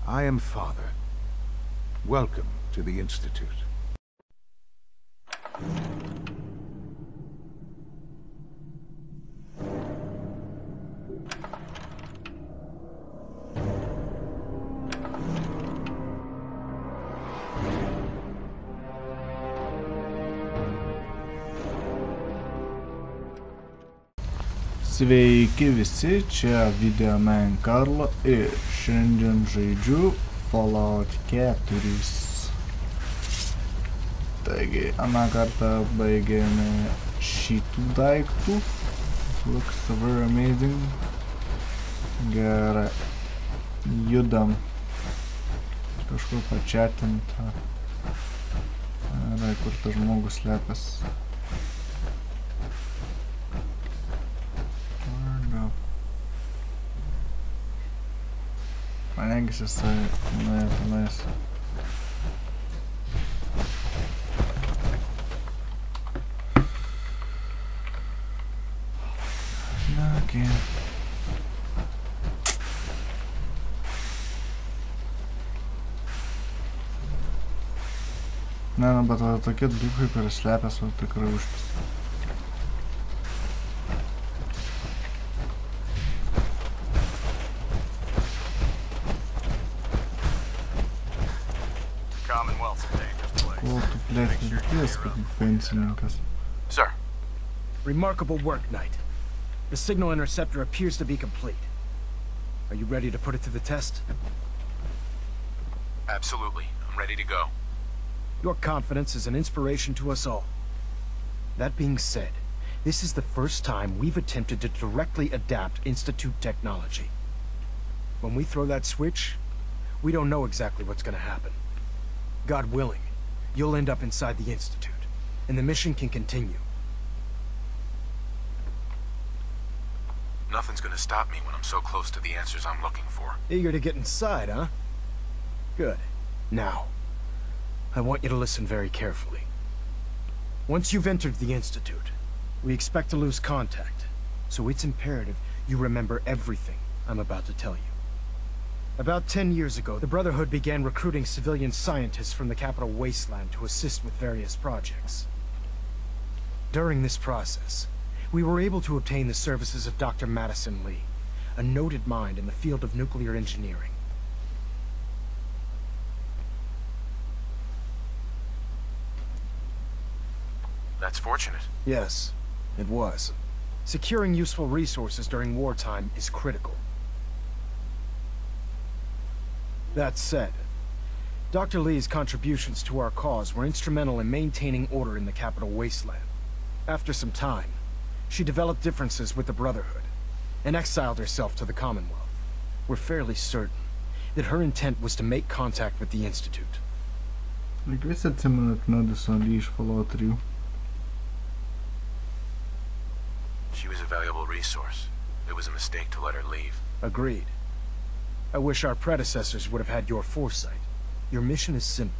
I am Father. Welcome to the Institute. Sveiki visi, čia Videomen Karlo ir šiandien žaidžiu Fallout 4. Taigi, aną kartą baigėme šitų daiktų. Looks very amazing. Gerai. Judam. Kažkur pačiatinta. Gerai, kur tas žmogus slepias. Manegis jisai nuėjo tenais. Na, okei. Ne, bet tokie duhai, kurie slepias, tikrai užpis. Sir. Remarkable work, Knight. The signal interceptor appears to be complete. Are you ready to put it to the test? Absolutely. I'm ready to go. Your confidence is an inspiration to us all. That being said, this is the first time we've attempted to directly adapt Institute technology. When we throw that switch, we don't know exactly what's going to happen. God willing, you'll end up inside the Institute, and the mission can continue. Nothing's gonna stop me when I'm so close to the answers I'm looking for. Eager to get inside, huh? Good. Now, I want you to listen very carefully. Once you've entered the Institute, we expect to lose contact, so it's imperative you remember everything I'm about to tell you. About 10 years ago, the Brotherhood began recruiting civilian scientists from the capital wasteland to assist with various projects. During this process, we were able to obtain the services of Dr. Madison Lee, a noted mind in the field of nuclear engineering. That's fortunate. Yes, it was. Securing useful resources during wartime is critical. That said, Dr. Lee's contributions to our cause were instrumental in maintaining order in the capital wasteland. After some time, she developed differences with the Brotherhood and exiled herself to the Commonwealth. We're fairly certain that her intent was to make contact with the Institute. Like I said, Madison Lee Fallout 3. She was a valuable resource. It was a mistake to let her leave. Agreed. I wish our predecessors would have had your foresight. Your mission is simple.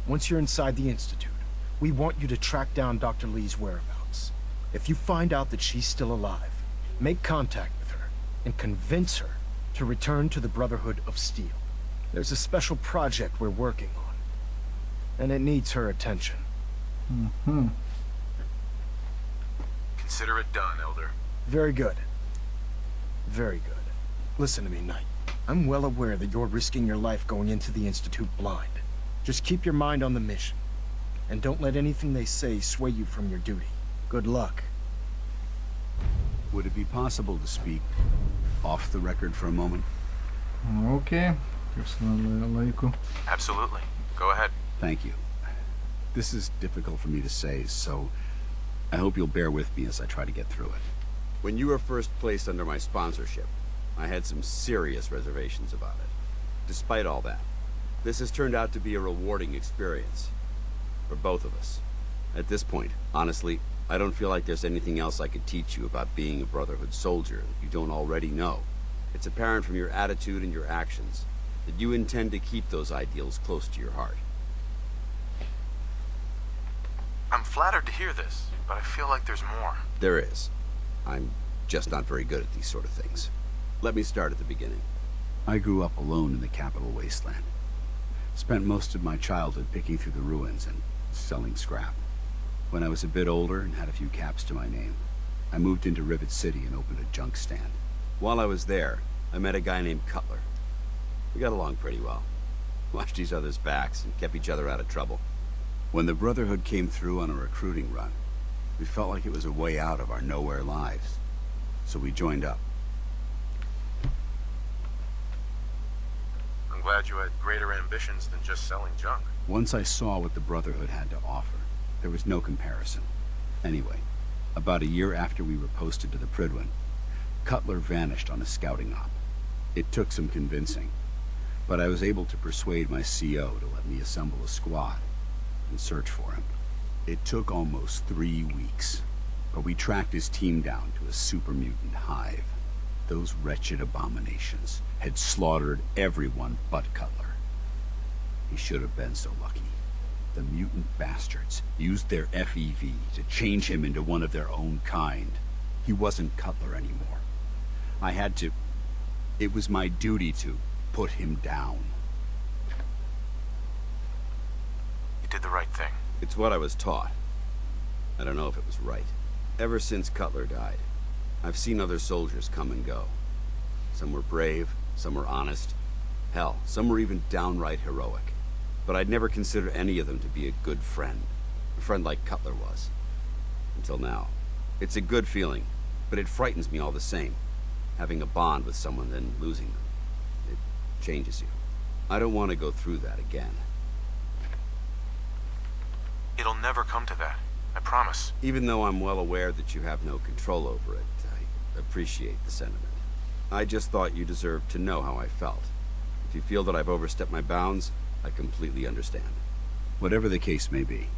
Once you're inside the Institute, we want you to track down Dr. Lee's whereabouts. If you find out that she's still alive, make contact with her and convince her to return to the Brotherhood of Steel. There's a special project we're working on, and it needs her attention. Consider it done, Elder. Very good. Very good. Listen to me, Knight. I'm well aware that you're risking your life going into the Institute blind. Just keep your mind on the mission, and don't let anything they say sway you from your duty. Good luck. Would it be possible to speak off the record for a moment? Okay. Absolutely. Go ahead. Thank you. This is difficult for me to say, so I hope you'll bear with me as I try to get through it. When you were first placed under my sponsorship, I had some serious reservations about it. Despite all that, this has turned out to be a rewarding experience for both of us. At this point, honestly, I don't feel like there's anything else I could teach you about being a Brotherhood soldier that you don't already know. It's apparent from your attitude and your actions that you intend to keep those ideals close to your heart. I'm flattered to hear this, but I feel like there's more. There is. I'm just not very good at these sort of things. Let me start at the beginning. I grew up alone in the capital wasteland. Spent most of my childhood picking through the ruins and selling scrap. When I was a bit older and had a few caps to my name, I moved into Rivet City and opened a junk stand. While I was there, I met a guy named Cutler. We got along pretty well. Watched each other's backs and kept each other out of trouble. When the Brotherhood came through on a recruiting run, we felt like it was a way out of our nowhere lives. So we joined up. I'm glad you had greater ambitions than just selling junk. Once I saw what the Brotherhood had to offer, there was no comparison. Anyway, about a year after we were posted to the Prydwen, Cutler vanished on a scouting op. It took some convincing, but I was able to persuade my CO to let me assemble a squad and search for him. It took almost 3 weeks, but we tracked his team down to a super mutant hive. Those wretched abominations had slaughtered everyone but Cutler. He should have been so lucky. The mutant bastards used their FEV to change him into one of their own kind. He wasn't Cutler anymore. I had to... It was my duty to put him down. You did the right thing. It's what I was taught. I don't know if it was right. Ever since Cutler died, I've seen other soldiers come and go. Some were brave, some were honest. Hell, some were even downright heroic. But I'd never considered any of them to be a good friend. A friend like Cutler was. Until now. It's a good feeling, but it frightens me all the same. Having a bond with someone, then losing them. It changes you. I don't want to go through that again. It'll never come to that. I promise. Even though I'm well aware that you have no control over it, I appreciate the sentiment. I just thought you deserved to know how I felt. If you feel that I've overstepped my bounds, I completely understand. Whatever the case may be,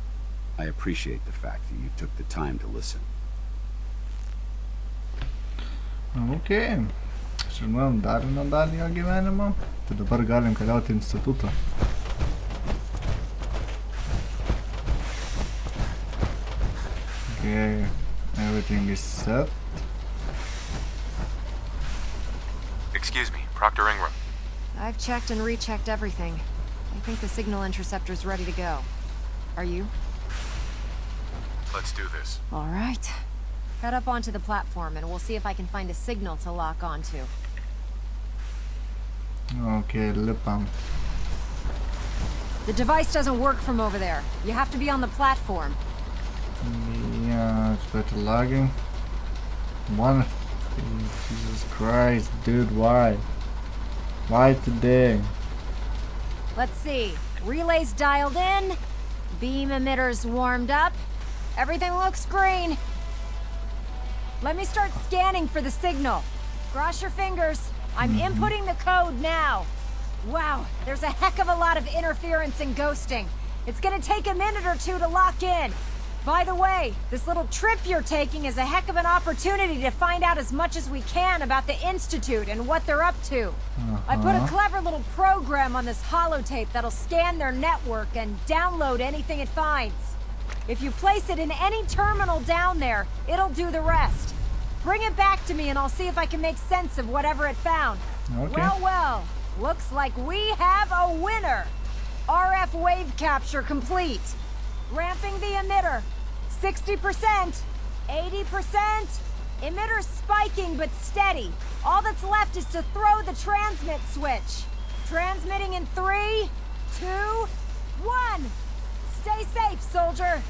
I appreciate the fact that you took the time to listen. Okay. Žinojom dar vieną dalį jo gyvenimo. Tai dabar galim keliauti į institutą. Okay, everything is set. Excuse me, Proctor Ingram. I've checked and rechecked everything. I think the signal interceptor's ready to go. Are you? Let's do this. All right. Head up onto the platform and we'll see if I can find a signal to lock onto. Okay, lipam. The device doesn't work from over there. You have to be on the platform. Yeah, it's better lagging. Jesus Christ, dude, why? Why today? Let's see. Relays dialed in. Beam emitters warmed up. Everything looks green. Let me start scanning for the signal. Cross your fingers. I'm inputting the code now. Wow, there's a heck of a lot of interference and ghosting. It's gonna take a minute or two to lock in. By the way, this little trip you're taking is a heck of an opportunity to find out as much as we can about the Institute and what they're up to. I put a clever little program on this holotape that'll scan their network and download anything it finds. If you place it in any terminal down there, it'll do the rest. Bring it back to me and I'll see if I can make sense of whatever it found. Okay. Well, well, looks like we have a winner. RF wave capture complete. Ramping the emitter. 60%, 80%. Emitter spiking but steady. All that's left is to throw the transmit switch. Transmitting in 3, 2, 1. Stay safe, soldier.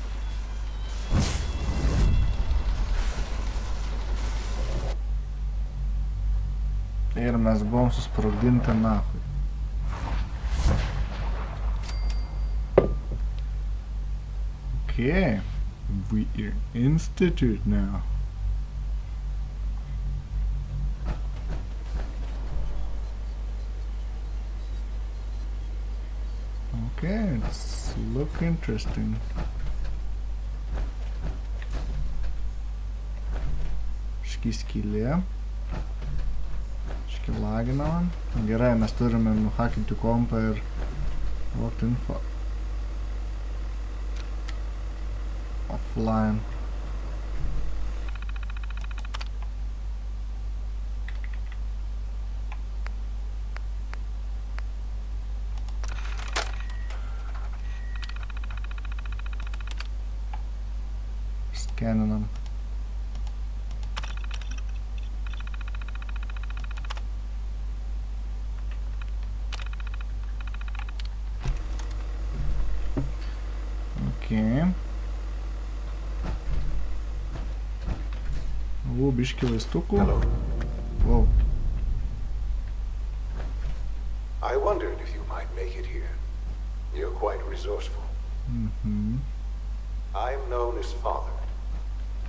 Ir mes buvom susprogdinti nachui. Okay, we're Institute now. Okay, it's look interesting. Ški skylė. Ški laginama. Gerai, mes turime nuhakinti kompą ir locked info. Offline. Skeninam. Okay. Biški vaistukų. Hello. Wow. I wondered if you might make it here. You're quite resourceful. I'm known as Father.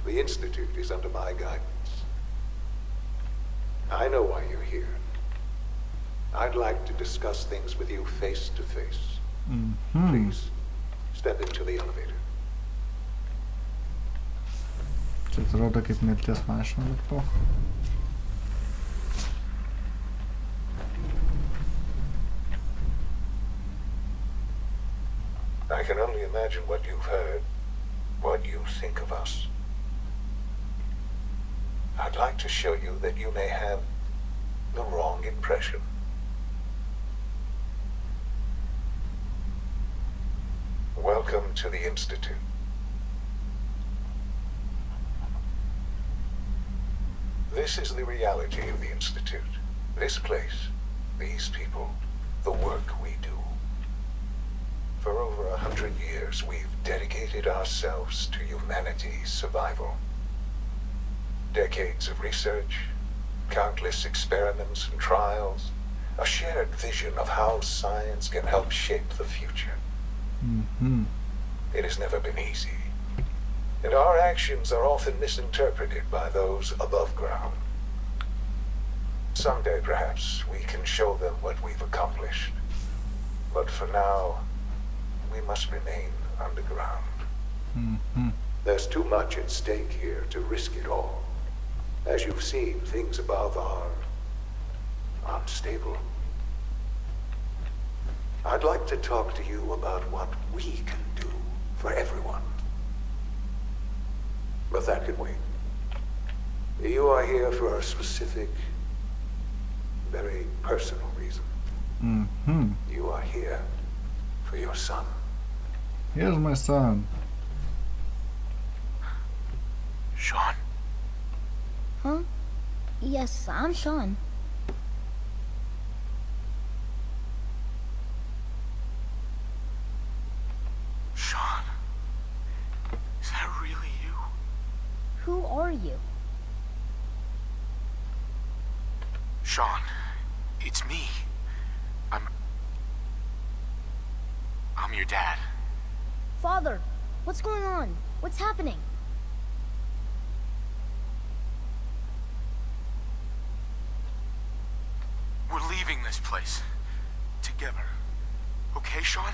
The Institute is under my guidance. I know why you're here. I'd like to discuss things with you face to face. Please, step into the elevator. Čia atrodo kaip mirties mašina, bet po. I can only imagine what you've heard, what you think of us. I'd like to show you that you may have the wrong impression. Welcome to the Institute. This is the reality of the Institute. This place, these people, the work we do. For over 100 years, we've dedicated ourselves to humanity's survival. Decades of research, countless experiments and trials, a shared vision of how science can help shape the future. It has never been easy, and our actions are often misinterpreted by those above ground. Someday, perhaps, we can show them what we've accomplished. But for now, we must remain underground. There's too much at stake here to risk it all. As you've seen, things above are unstable. I'd like to talk to you about what we can do for everyone. But that can wait. You are here for a specific, very personal reason. You are here for your son. Here's my son. Sean? Huh? Yes, I'm Sean. Sean? Is that really you? Who are you? Sean, it's me. I'm your dad. Father, what's going on? What's happening? We're leaving this place. Together. Okay, Sean?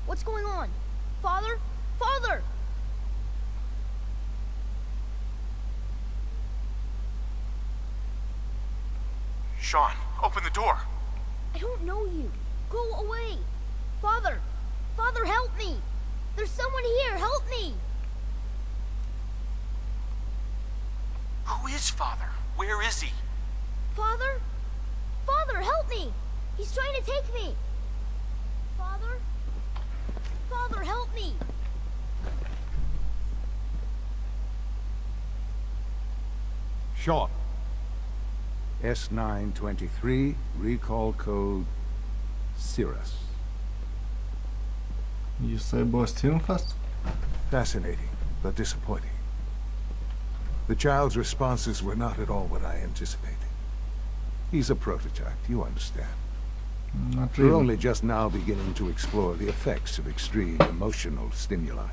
What's going on? Father? Father! Sean, open the door. I don't know you. Go away. Father! Father, help me! There's someone here, help me! Who is Father? Where is he? Father? Father, help me! He's trying to take me! Father? Father, help me! Sean. S923, recall code Cirrus. Jisai buvo Stimfas? Fascinating, but disappointing. The child's responses were not at all what I anticipated. He's a prototype, you understand. Not We're really. only just now beginning to explore the effects of extreme emotional stimuli.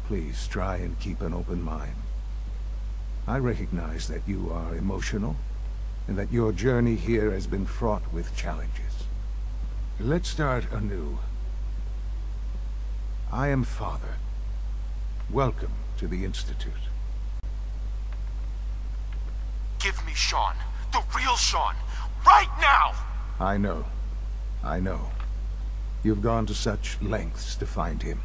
Please try and keep an open mind. I recognize that you are emotional, and that your journey here has been fraught with challenges. Let's start anew. I am Father. Welcome to the Institute. Give me Sean. The real Sean. Right now! I know. You've gone to such lengths to find him.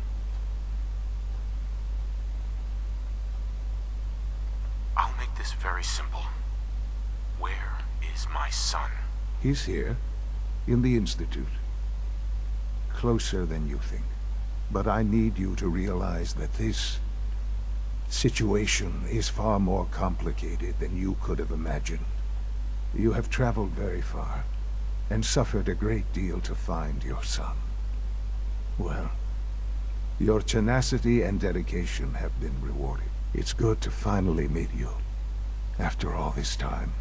I'll make this very simple. Where is my son? He's here, in the Institute. Closer than you think. But I need you to realize that this situation is far more complicated than you could have imagined. You have traveled very far, and suffered a great deal to find your son. Well, your tenacity and dedication have been rewarded. It's good to finally meet you, after all this time.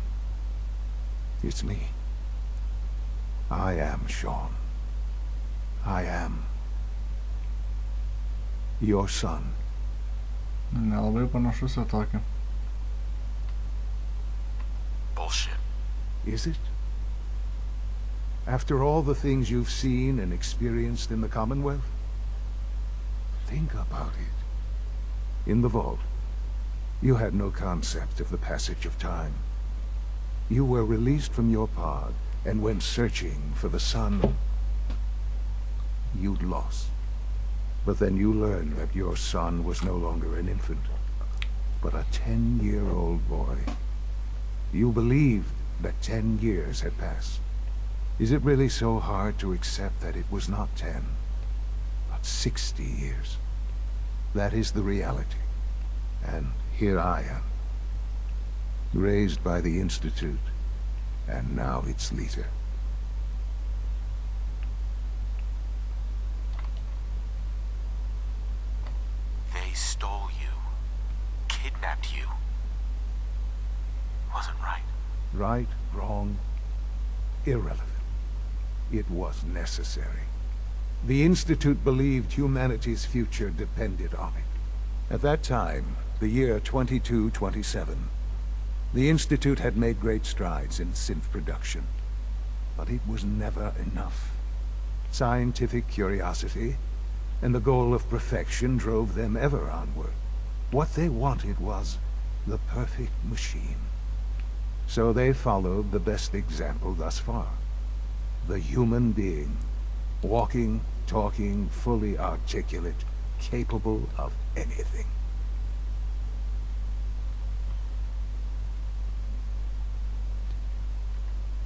It's me. I am Sean. I am your son. Nelabai panašus į tokį. Bullshit. Is it? After all the things you've seen and experienced in the Commonwealth? Think about it. In the vault, you had no concept of the passage of time. You were released from your pod and went searching for the son you'd lost. But then you learned that your son was no longer an infant, but a 10-year-old boy. You believed that 10 years had passed. Is it really so hard to accept that it was not 10, but 60 years? That is the reality. And here I am, raised by the Institute, and now its leader. They stole you, kidnapped you. Wasn't right. Right, wrong, irrelevant. It was necessary. The Institute believed humanity's future depended on it. At that time, the year 2227, the Institute had made great strides in synth production. But it was never enough. Scientific curiosity and the goal of perfection drove them ever onward. What they wanted was the perfect machine. So they followed the best example thus far. The human being. Walking, talking, fully articulate, capable of anything.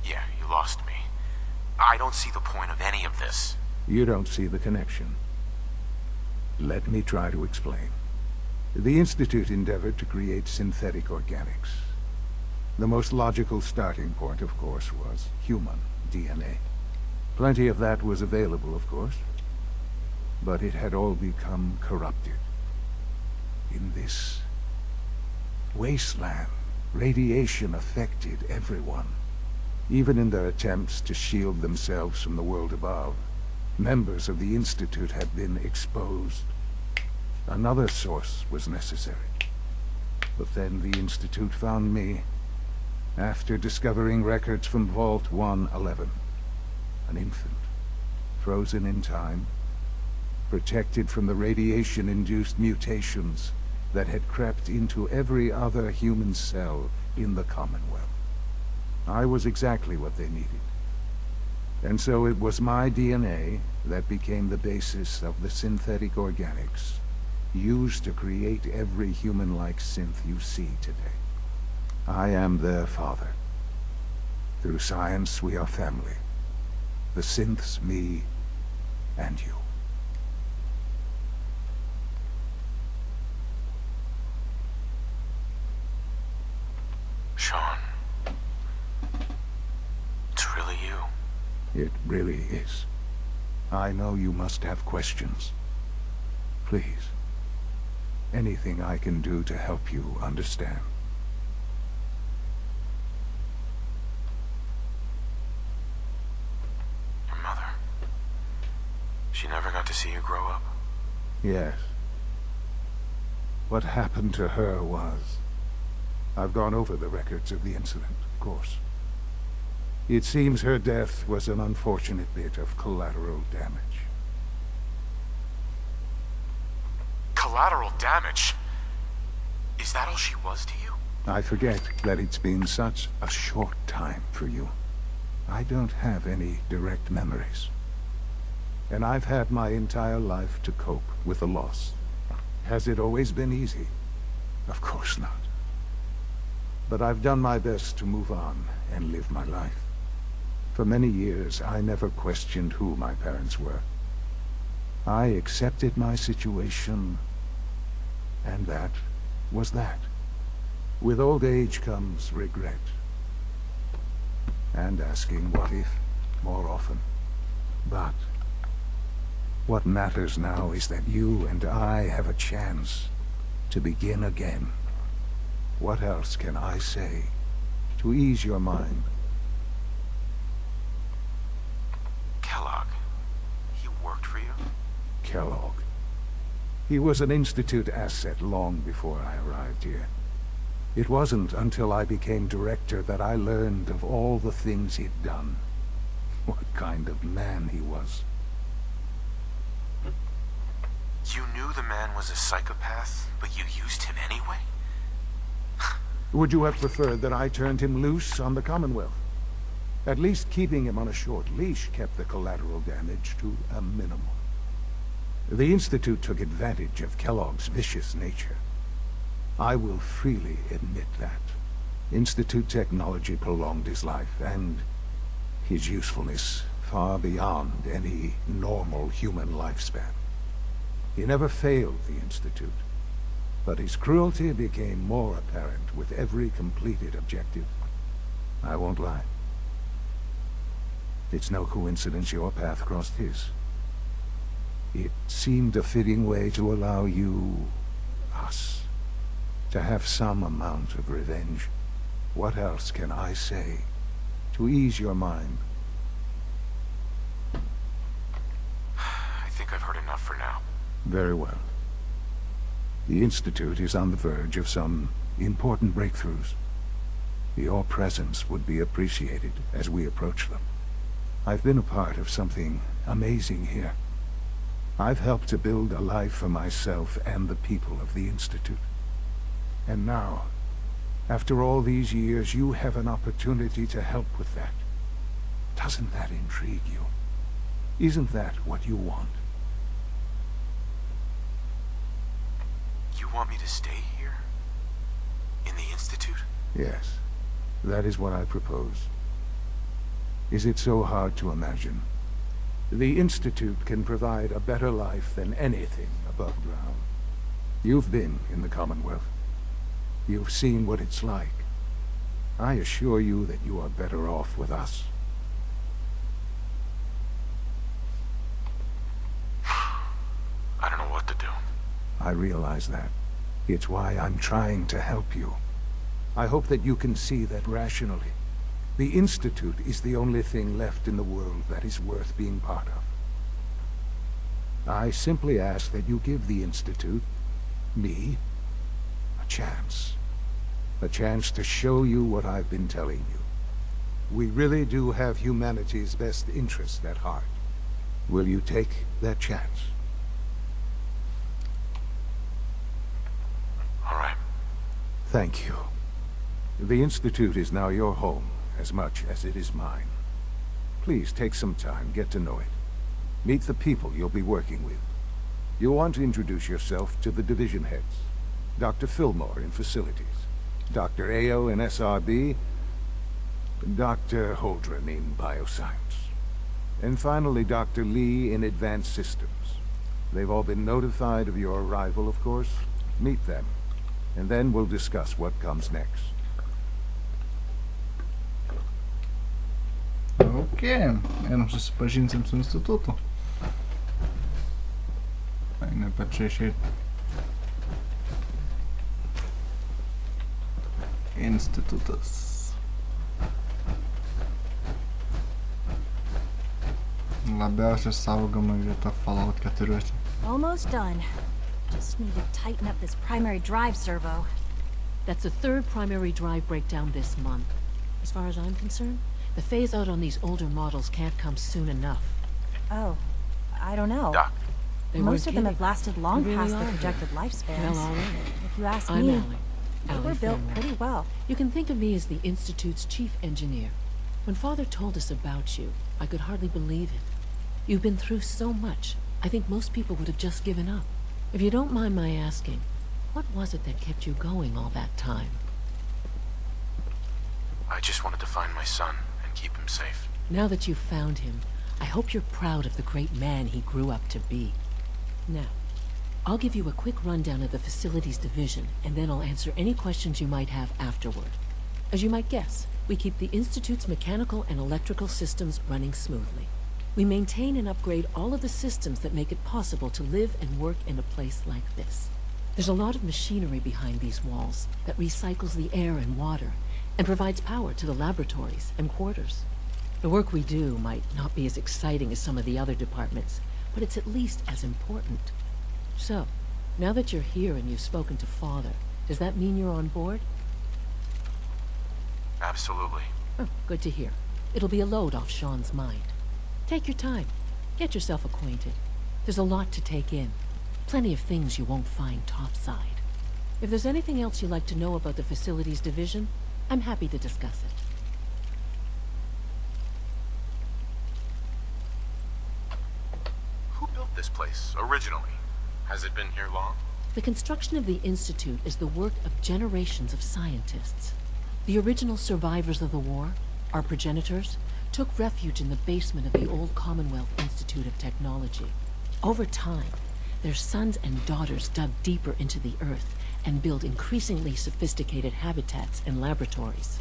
Yeah, you lost me. I don't see the point of any of this. You don't see the connection. Let me try to explain. The Institute endeavored to create synthetic organics. The most logical starting point, of course, was human DNA. Plenty of that was available, of course. But it had all become corrupted. In this wasteland, radiation affected everyone. Even in their attempts to shield themselves from the world above, members of the Institute had been exposed. Another source was necessary. But then the Institute found me, after discovering records from Vault 111. An infant, frozen in time, protected from the radiation-induced mutations that had crept into every other human cell in the Commonwealth. I was exactly what they needed. And so it was my DNA that became the basis of the synthetic organics used to create every human-like synth you see today. I am their father. Through science, we are family. The synths, me, and you. Sean. It's really you. It really is. I know you must have questions. Please. Anything I can do to help you understand. Your mother. She never got to see you grow up? Yes. What happened to her was... I've gone over the records of the incident, of course. It seems her death was an unfortunate bit of collateral damage. Collateral damage? Is that all she was to you? I forget that it's been such a short time for you. I don't have any direct memories. And I've had my entire life to cope with the loss. Has it always been easy? Of course not. But I've done my best to move on and live my life. For many years, I never questioned who my parents were. I accepted my situation, and that was that. With old age comes regret. And asking what if more often. But what matters now is that you and I have a chance to begin again. What else can I say to ease your mind? Kellogg. He worked for you? Kellogg. He was an Institute asset long before I arrived here. It wasn't until I became director that I learned of all the things he'd done. What kind of man he was. You knew the man was a psychopath, but you used him anyway? Would you have preferred that I turned him loose on the Commonwealth? At least keeping him on a short leash kept the collateral damage to a minimum. The Institute took advantage of Kellogg's vicious nature. I will freely admit that. Institute technology prolonged his life, and his usefulness far beyond any normal human lifespan. He never failed the Institute, but his cruelty became more apparent with every completed objective. I won't lie. It's no coincidence your path crossed his. It seemed a fitting way to allow you, us, to have some amount of revenge. What else can I say to ease your mind? I think I've heard enough for now. Very well. The Institute is on the verge of some important breakthroughs. Your presence would be appreciated as we approach them. I've been a part of something amazing here. I've helped to build a life for myself and the people of the Institute. And now, after all these years, you have an opportunity to help with that. Doesn't that intrigue you? Isn't that what you want? You want me to stay here? In the Institute? Yes, that is what I propose. Is it so hard to imagine? The Institute can provide a better life than anything above ground. You've been in the Commonwealth. You've seen what it's like. I assure you that you are better off with us. I don't know what to do. I realize that. It's why I'm trying to help you. I hope that you can see that rationally. The Institute is the only thing left in the world that is worth being part of. I simply ask that you give the Institute, me, a chance. A chance to show you what I've been telling you. We really do have humanity's best interests at heart. Will you take that chance? All right. Thank you. The Institute is now your home, as much as it is mine. Please take some time, get to know it. Meet the people you'll be working with. You'll want to introduce yourself to the division heads. Dr. Fillmore in Facilities, Dr. Ao in SRB, Dr. Holdren in Bioscience, and finally Dr. Lee in Advanced Systems. They've all been notified of your arrival, of course. Meet them, and then we'll discuss what comes next. Ok, einam susipažinsim su institutu. Eina per čia išeit. Institutas. Labiausiai saugoma vieta Fallout 4. Almost done. Just need to tighten up this primary drive servo. That's the third primary drive breakdown this month. As far as I'm concerned, the phase-out on these older models can't come soon enough. Oh, I don't know. Doc. Most of them have lasted long They really past their are. projected lifespans. Well, all right. If you ask I'm me, Allie. they Allie were built Fillmore. pretty well. You can think of me as the Institute's chief engineer. When Father told us about you, I could hardly believe it. You've been through so much, I think most people would have just given up. If you don't mind my asking, what was it that kept you going all that time? I just wanted to find my son and keep him safe. Now that you've found him, I hope you're proud of the great man he grew up to be. Now, I'll give you a quick rundown of the facilities division, and then I'll answer any questions you might have afterward. As you might guess, we keep the Institute's mechanical and electrical systems running smoothly. We maintain and upgrade all of the systems that make it possible to live and work in a place like this. There's a lot of machinery behind these walls that recycles the air and water and provides power to the laboratories and quarters. The work we do might not be as exciting as some of the other departments, but it's at least as important. So, now that you're here and you've spoken to Father, does that mean you're on board? Absolutely. Oh, good to hear. It'll be a load off Sean's mind. Take your time. Get yourself acquainted. There's a lot to take in. Plenty of things you won't find topside. If there's anything else you'd like to know about the facilities division, I'm happy to discuss it. Who built this place, originally? Has it been here long? The construction of the Institute is the work of generations of scientists. The original survivors of the war, our progenitors, took refuge in the basement of the old Commonwealth Institute of Technology. Over time, their sons and daughters dug deeper into the earth and built increasingly sophisticated habitats and laboratories.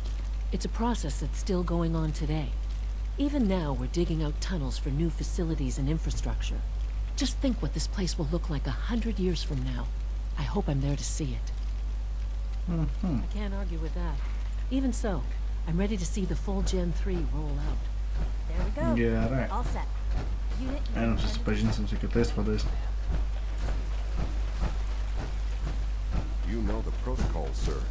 It's a process that's still going on today. Even now, we're digging out tunnels for new facilities and infrastructure. Just think what this place will look like 100 years from now. I hope I'm there to see it. I can't argue with that. Even so, I'm ready to see the full Gen 3 roll out. There we go. Gerai. All set. Unit. Einam susipažinsim su kitais vadais. You know the protocol, sir.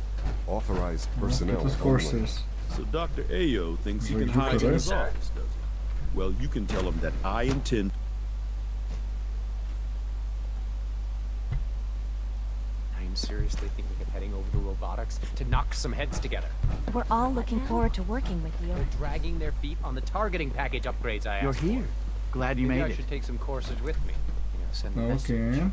Authorized personnel Kitus only. courses. So Dr. Ayo thinks he can hide in his office, does he? Well, you can tell him that I intend... I am seriously thinking of heading over to robotics to knock some heads together. We're all looking forward to working with you. They're dragging their feet on the targeting package upgrades I asked You're here. Glad you Maybe made I it. should take some courses with me. You know, send a message. Okay.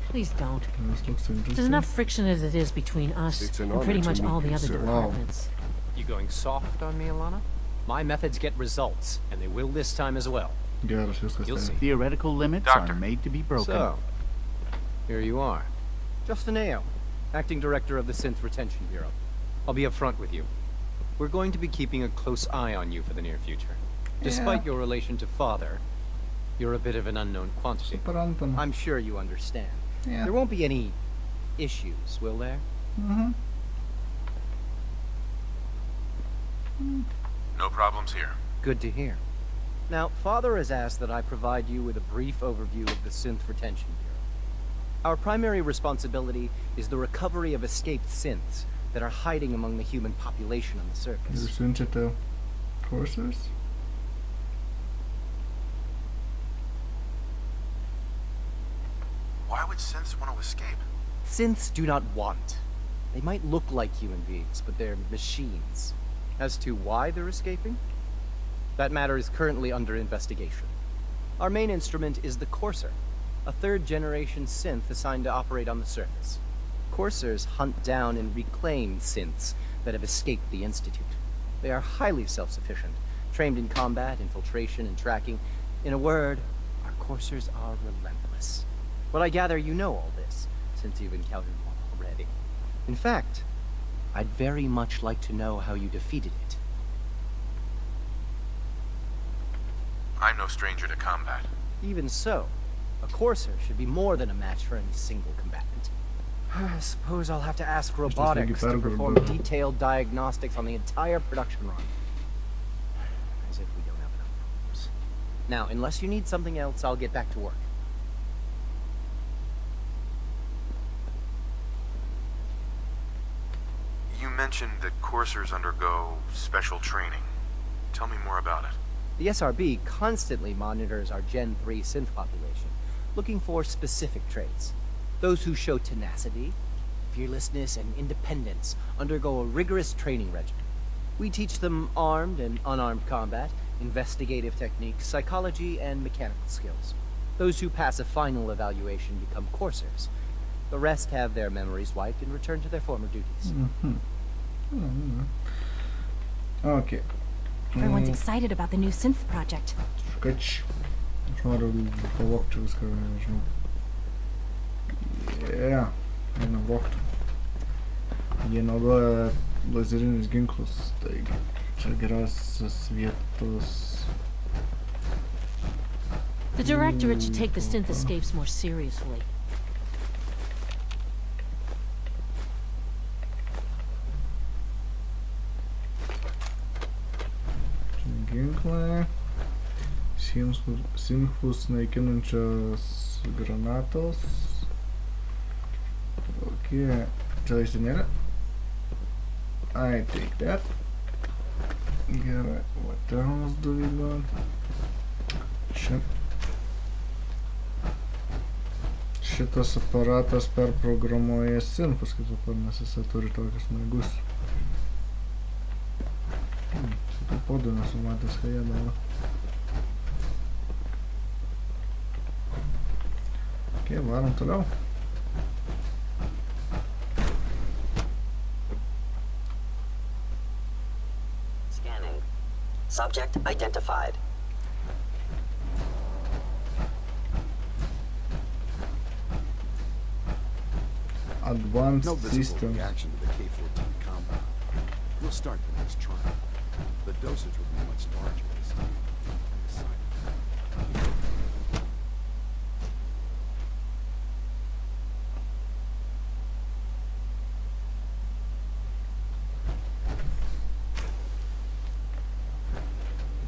Please don't. This looks There's interesting. enough friction as it is between us It's an and pretty honor much to all meet the you, other sir. departments. You going soft on me, Alana? My methods get results, and they will this time as well. Geras, viskas You'll see. ten. Theoretical limits Doctor. are made to be broken. So, here you are. Justin Ayo, Acting Director of the Synth Retention Bureau. I'll be upfront with you. We're going to be keeping a close eye on you for the near future. Despite your relation to Father, you're a bit of an unknown quantity. Suprantam. I'm sure you understand. Yeah. There won't be any issues, will there? No problems here. Good to hear. Now, Father has asked that I provide you with a brief overview of the Synth Retention Bureau. Our primary responsibility is the recovery of escaped synths that are hiding among the human population on the surface. Jūs siunčiate courses? Why would synths want to escape? Synths do not want. They might look like human beings, but they're machines. As to why they're escaping, that matter is currently under investigation. Our main instrument is the Courser, a third-generation synth assigned to operate on the surface. Coursers hunt down and reclaim synths that have escaped the Institute. They are highly self-sufficient, trained in combat, infiltration, and tracking. In a word, our Coursers are relentless. But I gather you know all this, since you've encountered one already. In fact, I'd very much like to know how you defeated it. I'm no stranger to combat. Even so, a Courser should be more than a match for any single combatant. I suppose I'll have to ask robotics to perform detailed diagnostics on the entire production run. As if we don't have enough problems. Now, unless you need something else, I'll get back to work. You mentioned that coursers undergo special training. Tell me more about it. The SRB constantly monitors our Gen 3 synth population, looking for specific traits. Those who show tenacity, fearlessness, and independence undergo a rigorous training regimen. We teach them armed and unarmed combat, investigative techniques, psychology, and mechanical skills. Those who pass a final evaluation become coursers. The rest have their memories wiped and return to their former duties. Okay. Everyone's excited about the new synth project. Kač. Aš noriu pavogti viską, nežinau. Eina vogti. Jie naudoja lazerinius ginklus, taigi čia geriausias vietos. The Directorate should take the synth escapes more seriously. Ginklai. Sinchus naikinančios granatos. Tokie. Čia laištinėlė. I take that. Gerai. What else do we got? Šitas aparatas perprogramuoja sinfus, kaip suprantu, nes jisai turi tokius naigus. Šitų podų nesu matęs, ką jie daro. Ok, varom toliau. Scanning. Subject identified. Advanced system. Reaction to the K-14 compound. We'll start the next trial. The dosage will be much larger this time.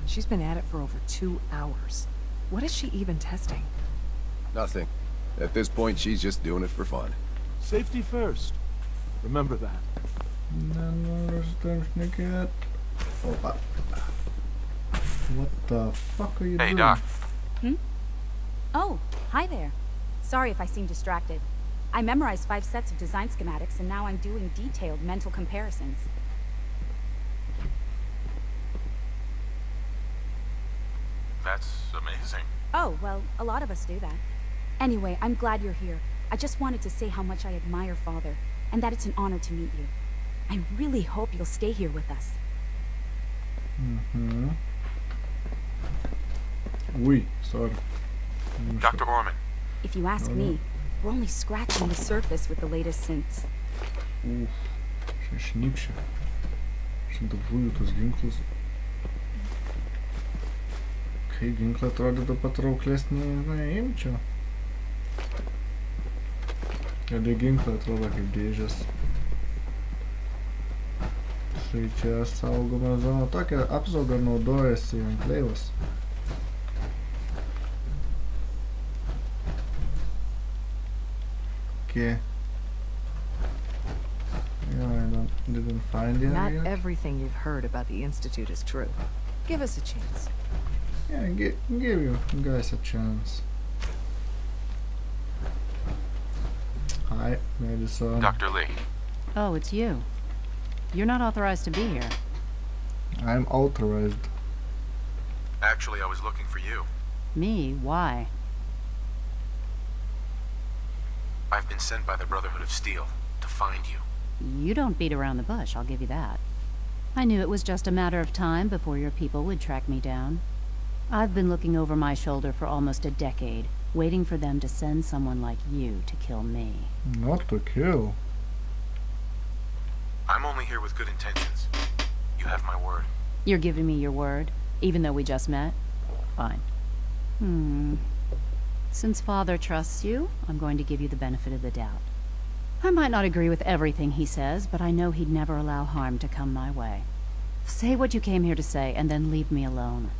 She's been at it for over 2 hours. What is she even testing? Nothing. At this point, she's just doing it for fun. Safety first. Remember that. What the fuck are you doing? Hey, Doc. Oh, hi there. Sorry if I seem distracted. I memorized 5 sets of design schematics, and now I'm doing detailed mental comparisons. That's amazing. Oh, well, a lot of us do that. Anyway, I'm glad you're here. I just wanted to say how much I admire Father, and that it's an honor to meet you. I really hope you'll stay here with us. Oui, sorry. Dr. Orman. If you ask me, we're only scratching the surface with the latest synths. Čia šnipšia. Šimtavųjų tos ginklus. Kai ginklai atrodytų patrauklesnį, imčiau. Keli ginklai atrodo kaip dėžės. Štai čia saugoma zona. Tokią apsaugą naudojasi enkleivas. Okay. Yeah, I didn't find it Not yet. everything you've heard about the Institute is true. Give us a chance. Yeah, give you guys a chance. Hi, Madison. Dr. Lee. Oh, it's you. You're not authorized to be here. I'm authorized. Actually, I was looking for you. Me? Why? I've been sent by the Brotherhood of Steel to find you. You don't beat around the bush, I'll give you that. I knew it was just a matter of time before your people would track me down. I've been looking over my shoulder for almost a decade, waiting for them to send someone like you to kill me. Not to kill. I'm only here with good intentions. You have my word. You're giving me your word, even though we just met? Fine. Since Father trusts you, I'm going to give you the benefit of the doubt. I might not agree with everything he says, but I know he'd never allow harm to come my way. Say what you came here to say, and then leave me alone.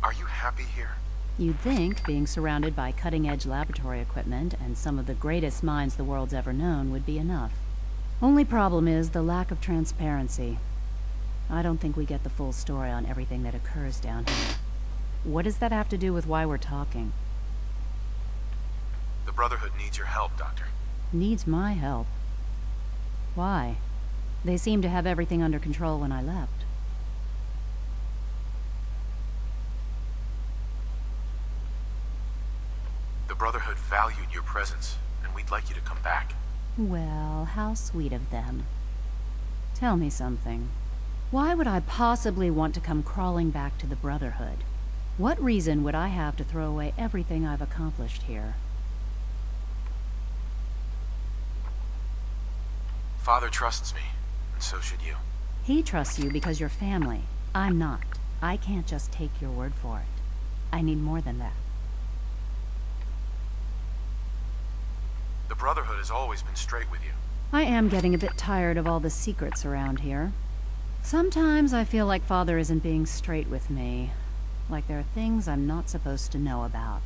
Are you happy here? You'd think being surrounded by cutting-edge laboratory equipment and some of the greatest minds the world's ever known would be enough. Only problem is the lack of transparency. I don't think we get the full story on everything that occurs down here. What does that have to do with why we're talking? The Brotherhood needs your help, Doctor. Needs my help? Why? They seemed to have everything under control when I left. The Brotherhood valued your presence, and we'd like you to come back. Well, how sweet of them. Tell me something. Why would I possibly want to come crawling back to the Brotherhood? What reason would I have to throw away everything I've accomplished here? Father trusts me, and so should you. He trusts you because you're family. I'm not. I can't just take your word for it. I need more than that. The Brotherhood has always been straight with you. I am getting a bit tired of all the secrets around here. Sometimes I feel like Father isn't being straight with me. Like there are things I'm not supposed to know about.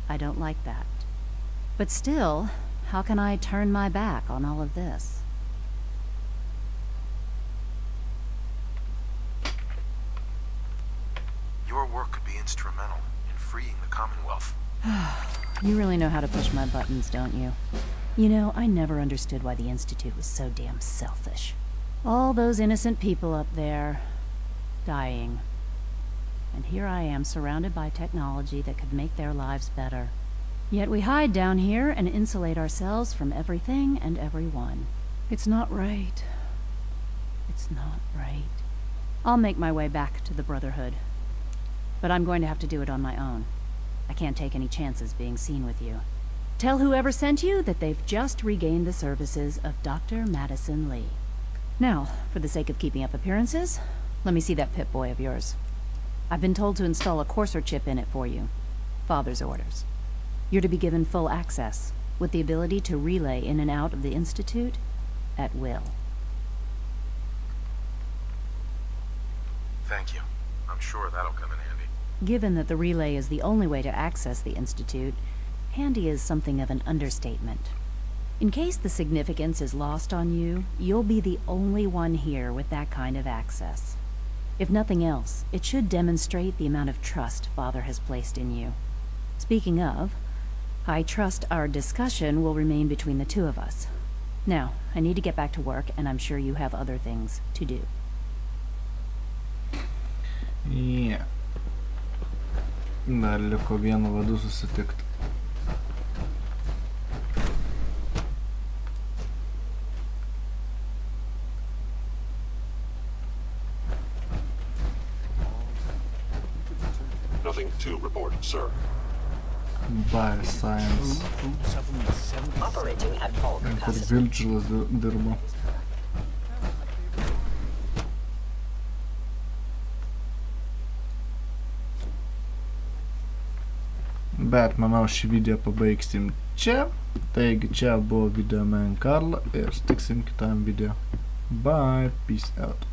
I don't like that. But still, how can I turn my back on all of this? Your work could be instrumental in freeing the Commonwealth. You really know how to push my buttons, don't you? You know, I never understood why the Institute was so damn selfish. All those innocent people up there, dying. And here I am, surrounded by technology that could make their lives better. Yet we hide down here and insulate ourselves from everything and everyone. It's not right. It's not right. I'll make my way back to the Brotherhood. But I'm going to have to do it on my own. I can't take any chances being seen with you. Tell whoever sent you that they've just regained the services of Dr. Madison Lee. Now, for the sake of keeping up appearances, let me see that Pip-Boy of yours. I've been told to install a courser chip in it for you. Father's orders. You're to be given full access, with the ability to relay in and out of the Institute at will. Thank you. I'm sure that'll come in handy. Given that the relay is the only way to access the Institute, handy is something of an understatement. In case the significance is lost on you, you'll be the only one here with that kind of access. If nothing else, it should demonstrate the amount of trust Father has placed in you. Speaking of, I trust our discussion will remain between the two of us. Now, I need to get back to work, and I'm sure you have other things to do. Yeah. Dar liko vienu vadu susitikti. Nothing to report, sir. Bioscience. Operating at full Kur capacity. Vilčilas dirbo. Bet manau šį video pabaigsim čia. Taigi čia buvo Videomen Karla ir sutiksim kitam video. Bye, peace out.